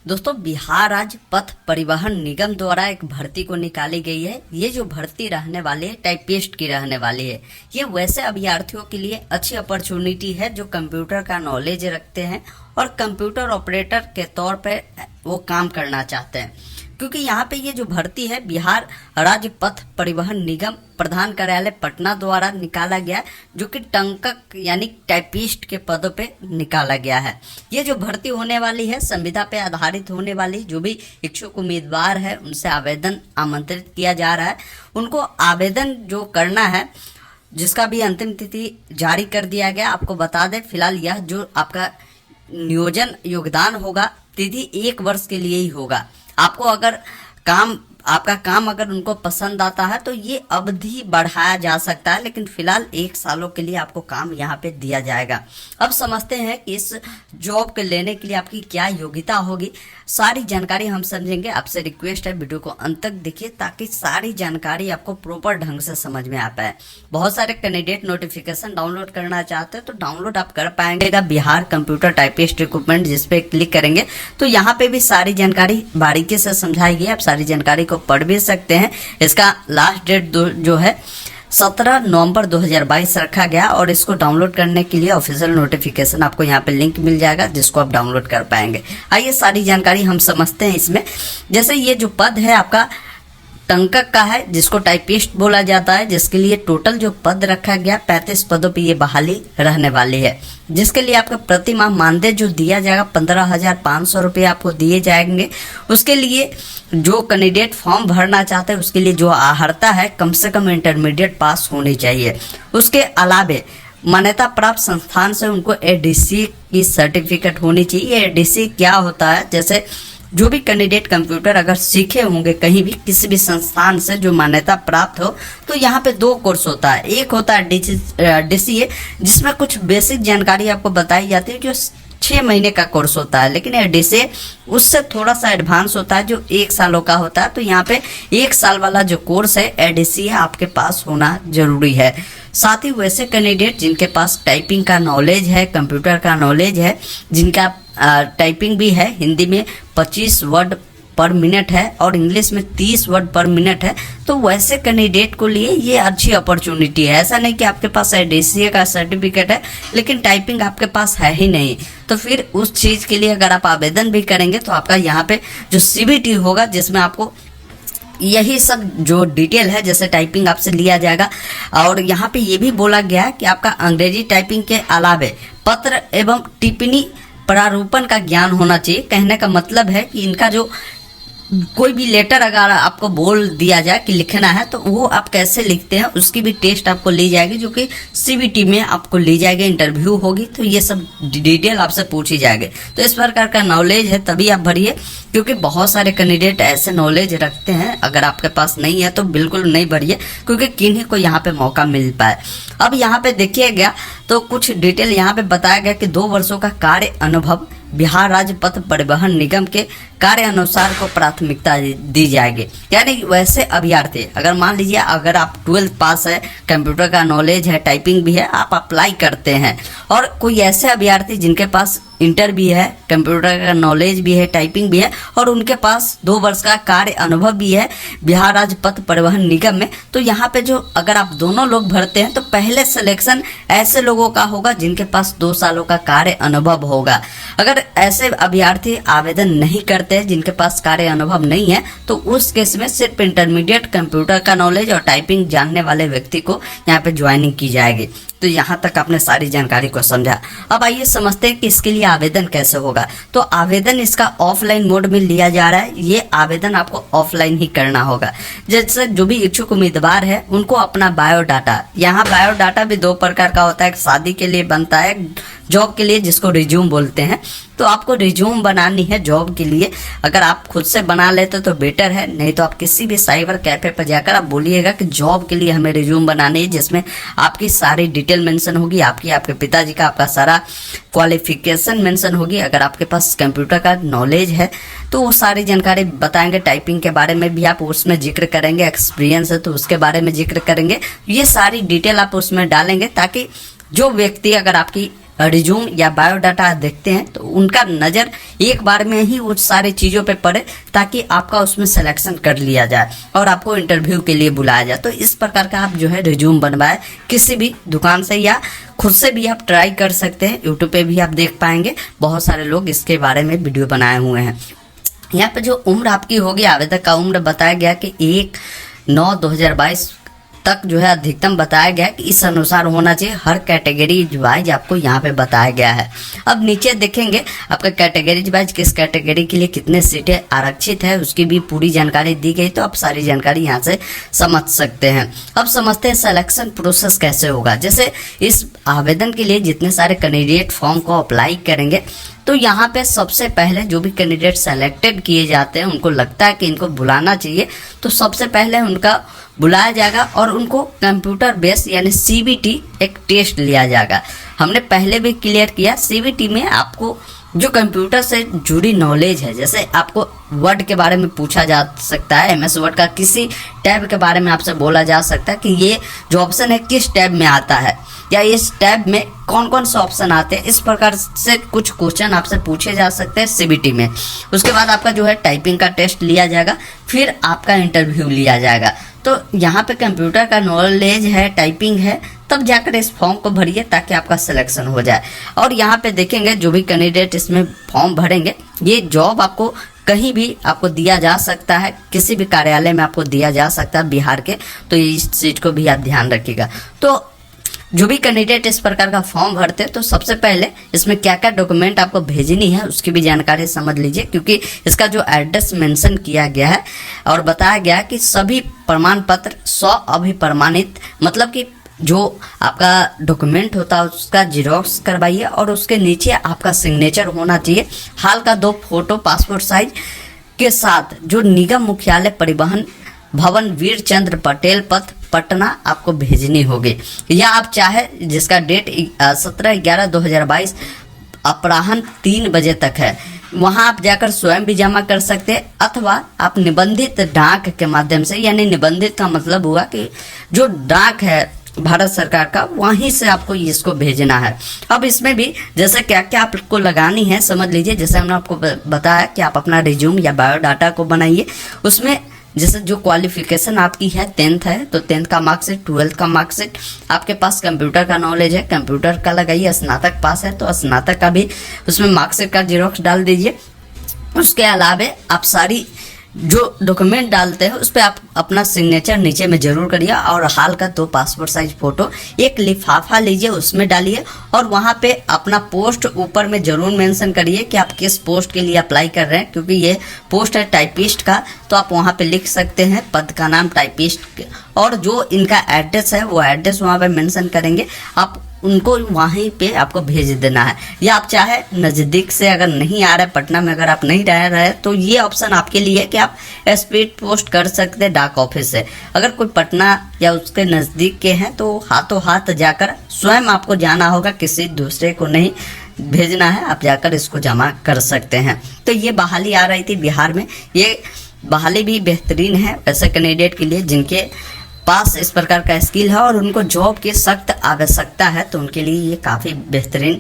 दोस्तों, बिहार राज्य पथ परिवहन निगम द्वारा एक भर्ती को निकाली गई है। ये जो भर्ती रहने वाली है टाइपिस्ट की रहने वाली है। ये वैसे अभ्यर्थियों के लिए अच्छी अपॉर्चुनिटी है जो कंप्यूटर का नॉलेज रखते हैं और कंप्यूटर ऑपरेटर के तौर पे वो काम करना चाहते हैं, क्योंकि यहाँ पे ये जो भर्ती है बिहार राज्य पथ परिवहन निगम प्रधान कार्यालय पटना द्वारा निकाला गया, जो कि टंकक यानी टाइपिस्ट के पदों पे निकाला गया है। ये जो भर्ती होने वाली है संविदा पे आधारित होने वाली, जो भी इच्छुक उम्मीदवार है उनसे आवेदन आमंत्रित किया जा रहा है। उनको आवेदन जो करना है, जिसका भी अंतिम तिथि जारी कर दिया गया। आपको बता दें, फिलहाल यह जो आपका नियोजन योगदान होगा तिथि 1 वर्ष के लिए ही होगा। आपको अगर आपका काम अगर उनको पसंद आता है तो ये अवधि बढ़ाया जा सकता है, लेकिन फिलहाल 1 सालों के लिए आपको काम यहाँ पे दिया जाएगा। अब समझते हैं कि इस जॉब के लेने के लिए आपकी क्या योग्यता होगी। सारी जानकारी हम समझेंगे। आपसे रिक्वेस्ट है वीडियो को अंत तक देखिए ताकि सारी जानकारी आपको प्रॉपर ढंग से समझ में आ पाए। बहुत सारे कैंडिडेट नोटिफिकेशन डाउनलोड करना चाहते हैं तो डाउनलोड आप कर पाएंगे बिहार कंप्यूटर टाइपिस्ट रिक्रूटमेंट, जिस पे क्लिक करेंगे तो यहाँ पे भी सारी जानकारी बारीकी से समझाई गई। आप सारी जानकारी को पढ़ भी सकते हैं। इसका लास्ट डेट जो है 17 नवंबर 2022 रखा गया और इसको डाउनलोड करने के लिए ऑफिशियल नोटिफिकेशन आपको यहाँ पे लिंक मिल जाएगा, जिसको आप डाउनलोड कर पाएंगे। आइए सारी जानकारी हम समझते हैं इसमें। जैसे ये जो पद है आपका टंकक का है, जिसको टाइपिस्ट बोला जाता है, जिसके लिए टोटल जो पद रखा गया 35 पदों पे ये बहाली रहने वाली है, जिसके लिए आपका प्रति माह मानदेय जो दिया जाएगा 15,500 रुपये आपको दिए जाएंगे। उसके लिए जो कैंडिडेट फॉर्म भरना चाहते हैं उसके लिए जो आहर्ता है कम से कम इंटरमीडिएट पास होनी चाहिए। उसके अलावे मान्यता प्राप्त संस्थान से उनको एडीसी की सर्टिफिकेट होनी चाहिए। एडीसी क्या होता है, जैसे जो भी कैंडिडेट कंप्यूटर अगर सीखे होंगे कहीं भी किसी भी संस्थान से जो मान्यता प्राप्त हो, तो यहाँ पे 2 कोर्स होता है। एक होता है डीसीए, जिसमें कुछ बेसिक जानकारी आपको बताई जाती है, जो 6 महीने का कोर्स होता है, लेकिन डीसीए उससे थोड़ा सा एडवांस होता है जो 1 सालों का होता है। तो यहाँ पे 1 साल वाला जो कोर्स है एडीसीए आपके पास होना जरूरी है। साथ ही वैसे कैंडिडेट जिनके पास टाइपिंग का नॉलेज है, कंप्यूटर का नॉलेज है, जिनका टाइपिंग भी है, हिंदी में 25 वर्ड पर मिनट है और इंग्लिश में 30 वर्ड पर मिनट है, तो वैसे कैंडिडेट को लिए ये अच्छी अपॉर्चुनिटी है। ऐसा नहीं कि आपके पास डीसीए का सर्टिफिकेट है लेकिन टाइपिंग आपके पास है ही नहीं, तो फिर उस चीज़ के लिए अगर आप आवेदन भी करेंगे तो आपका यहाँ पे जो सीबीटी होगा, जिसमें आपको यही सब जो डिटेल है जैसे टाइपिंग आपसे लिया जाएगा। और यहाँ पे ये भी बोला गया है कि आपका अंग्रेजी टाइपिंग के अलावे पत्र एवं टिप्पणी प्रारूपण का ज्ञान होना चाहिए। कहने का मतलब है कि इनका जो कोई भी लेटर अगर आपको बोल दिया जाए कि लिखना है तो वो आप कैसे लिखते हैं उसकी भी टेस्ट आपको ली जाएगी, जो कि सीबीटी में आपको ली जाएगी, इंटरव्यू होगी, तो ये सब डिटेल आपसे पूछी जाएगी। तो इस प्रकार का नॉलेज है तभी आप भरिए, क्योंकि बहुत सारे कैंडिडेट ऐसे नॉलेज रखते हैं। अगर आपके पास नहीं है तो बिल्कुल नहीं भरिए, क्योंकि किन्हीं को यहाँ पे मौका मिल पाए। अब यहाँ पे देखिएगा तो कुछ डिटेल यहाँ पे बताया गया कि 2 वर्षों का कार्य अनुभव बिहार राज्य पथ परिवहन निगम के कार्य अनुसार को प्राथमिकता दी जाएगी। यानी वैसे अभ्यर्थी अगर मान लीजिए अगर आप 12th पास है, कंप्यूटर का नॉलेज है, टाइपिंग भी है, आप अप्लाई करते हैं, और कोई ऐसे अभ्यर्थी जिनके पास इंटर भी है, कंप्यूटर का नॉलेज भी है, टाइपिंग भी है और उनके पास 2 वर्ष का कार्य अनुभव भी है बिहार राज्य पथ परिवहन निगम में, तो यहाँ पे जो अगर आप दोनों लोग भरते हैं तो पहले सिलेक्शन ऐसे लोगों का होगा जिनके पास 2 सालों का कार्य अनुभव होगा। अगर ऐसे अभ्यर्थी आवेदन नहीं करते हैं, जिनके पास कार्य अनुभव नहीं है, तो उस केस में सिर्फ इंटरमीडिएट कंप्यूटर का नॉलेज और टाइपिंग जानने वाले व्यक्ति को यहाँ पे ज्वाइनिंग की जाएगी। तो यहाँ तक आपने सारी जानकारी को समझा। अब आइए समझते हैं कि इसके लिए आवेदन कैसे होगा। तो आवेदन इसका ऑफलाइन मोड में लिया जा रहा है। ये आवेदन आपको ऑफलाइन ही करना होगा। जैसे जो भी इच्छुक उम्मीदवार है उनको अपना बायोडाटा, यहाँ बायोडाटा भी 2 प्रकार का होता है। एक शादी के लिए बनता है, जॉब के लिए जिसको रिज्यूम बोलते हैं। तो आपको रिज्यूम बनानी है जॉब के लिए। अगर आप खुद से बना लेते तो बेटर है, नहीं तो आप किसी भी साइबर कैफे पर जाकर आप बोलिएगा कि जॉब के लिए हमें रिज्यूम बनानी है, जिसमें आपकी सारी डिटेल मेंशन होगी, आपके पिताजी का आपका सारा क्वालिफिकेशन मेंशन होगी। अगर आपके पास कंप्यूटर का नॉलेज है तो वो सारी जानकारी बताएंगे। टाइपिंग के बारे में भी आप उसमें जिक्र करेंगे, एक्सपीरियंस है तो उसके बारे में जिक्र करेंगे। ये सारी डिटेल आप उसमें डालेंगे ताकि जो व्यक्ति अगर आपकी रिज्यूम या बायोडाटा देखते हैं तो उनका नज़र एक बार में ही उस सारी चीज़ों पे पड़े, ताकि आपका उसमें सिलेक्शन कर लिया जाए और आपको इंटरव्यू के लिए बुलाया जाए। तो इस प्रकार का आप जो है रिज्यूम बनवाए किसी भी दुकान से, या खुद से भी आप ट्राई कर सकते हैं। यूट्यूब पे भी आप देख पाएंगे, बहुत सारे लोग इसके बारे में वीडियो बनाए हुए हैं। यहाँ पे जो उम्र आपकी होगी, आवेदक का उम्र बताया गया कि 1/9/2022 तक जो है अधिकतम बताया गया कि इस अनुसार होना चाहिए। हर कैटेगरी वाइज आपको यहाँ पे बताया गया है। अब नीचे देखेंगे आपका कैटेगरी वाइज किस कैटेगरी के लिए कितने सीटें आरक्षित है, उसकी भी पूरी जानकारी दी गई। तो आप सारी जानकारी यहाँ से समझ सकते हैं। अब समझते हैं सिलेक्शन प्रोसेस कैसे होगा। जैसे इस आवेदन के लिए जितने सारे कैंडिडेट फॉर्म को अप्लाई करेंगे, तो यहाँ पे सबसे पहले जो भी कैंडिडेट सेलेक्टेड किए जाते हैं, उनको लगता है कि इनको बुलाना चाहिए, तो सबसे पहले उनका बुलाया जाएगा और उनको कंप्यूटर बेस्ड यानी सीबीटी एक टेस्ट लिया जाएगा। हमने पहले भी क्लियर किया, सीबीटी में आपको जो कंप्यूटर से जुड़ी नॉलेज है, जैसे आपको वर्ड के बारे में पूछा जा सकता है, एमएस वर्ड का किसी टैब के बारे में आपसे बोला जा सकता है कि ये जो ऑप्शन है किस टैब में आता है, या इस टैब में कौन कौन से ऑप्शन आते हैं। इस प्रकार से कुछ क्वेश्चन आपसे पूछे जा सकते हैं सीबीटी में। उसके बाद आपका जो है टाइपिंग का टेस्ट लिया जाएगा, फिर आपका इंटरव्यू लिया जाएगा। तो यहाँ पे कंप्यूटर का नॉलेज है, टाइपिंग है, तब जाकर इस फॉर्म को भरिए ताकि आपका सिलेक्शन हो जाए। और यहाँ पे देखेंगे जो भी कैंडिडेट इसमें फॉर्म भरेंगे, ये जॉब आपको कहीं भी आपको दिया जा सकता है, किसी भी कार्यालय में आपको दिया जा सकता है बिहार के। तो इस चीज़ को भी आप ध्यान रखिएगा। तो जो भी कैंडिडेट इस प्रकार का फॉर्म भरते हैं, तो सबसे पहले इसमें क्या क्या डॉक्यूमेंट आपको भेजनी है उसकी भी जानकारी समझ लीजिए, क्योंकि इसका जो एड्रेस मेंशन किया गया है और बताया गया है कि सभी प्रमाण पत्र अभिप्रमाणित, मतलब कि जो आपका डॉक्यूमेंट होता है उसका जीरोक्स करवाइए और उसके नीचे आपका सिग्नेचर होना चाहिए। हाल का 2 फोटो पासपोर्ट साइज के साथ, जो निगम मुख्यालय परिवहन भवन वीर चंद्र पटेल पथ पटना आपको भेजनी होगी। या आप चाहे जिसका डेट 17/11/2022 अपराह्न 3 बजे तक है, वहां आप जाकर स्वयं भी जमा कर सकते हैं, अथवा आप निबंधित डाक के माध्यम से, यानी निबंधित का मतलब हुआ कि जो डाक है भारत सरकार का, वहीं से आपको इसको भेजना है। अब इसमें भी जैसे क्या क्या आपको लगानी है समझ लीजिए। जैसे हमने आपको बताया कि आप अपना रिज्यूम या बायोडाटा को बनाइए, उसमें जैसे जो क्वालिफिकेशन आपकी है 10th है, तो 10th का मार्कशीट, 12th का मार्कशीट, आपके पास कंप्यूटर का नॉलेज है, कंप्यूटर का लगाइए। स्नातक पास है तो स्नातक का भी उसमें मार्कशीट का जीरोक्स डाल दीजिए। उसके अलावा आप सारी जो डॉक्यूमेंट डालते हैं उस पर आप अपना सिग्नेचर नीचे में जरूर करिए, और हाल का 2 पासपोर्ट साइज फोटो एक लिफाफा लीजिए, उसमें डालिए, और वहाँ पे अपना पोस्ट ऊपर में जरूर मेंशन करिए कि आप किस पोस्ट के लिए अप्लाई कर रहे हैं, क्योंकि ये पोस्ट है टाइपिस्ट का, तो आप वहाँ पे लिख सकते हैं पद का नाम टाइपिस्ट, और जो इनका एड्रेस है वो एड्रेस वहाँ पे मेंशन करेंगे। आप उनको वहीं पे आपको भेज देना है। या आप चाहे नज़दीक से अगर नहीं आ रहा है, पटना में अगर आप नहीं रह रहे हैं, तो ये ऑप्शन आपके लिए है कि आप स्पीड पोस्ट कर सकते हैं डाक ऑफिस से। अगर कोई पटना या उसके नज़दीक के हैं तो हाथों हाथ जाकर स्वयं आपको जाना होगा, किसी दूसरे को नहीं भेजना है, आप जाकर इसको जमा कर सकते हैं। तो ये बहाली आ रही थी बिहार में, ये बहाली भी बेहतरीन है ऐसे कैंडिडेट के लिए जिनके पास इस प्रकार का स्किल है और उनको जॉब की सख्त आवश्यकता है, तो उनके लिए ये काफ़ी बेहतरीन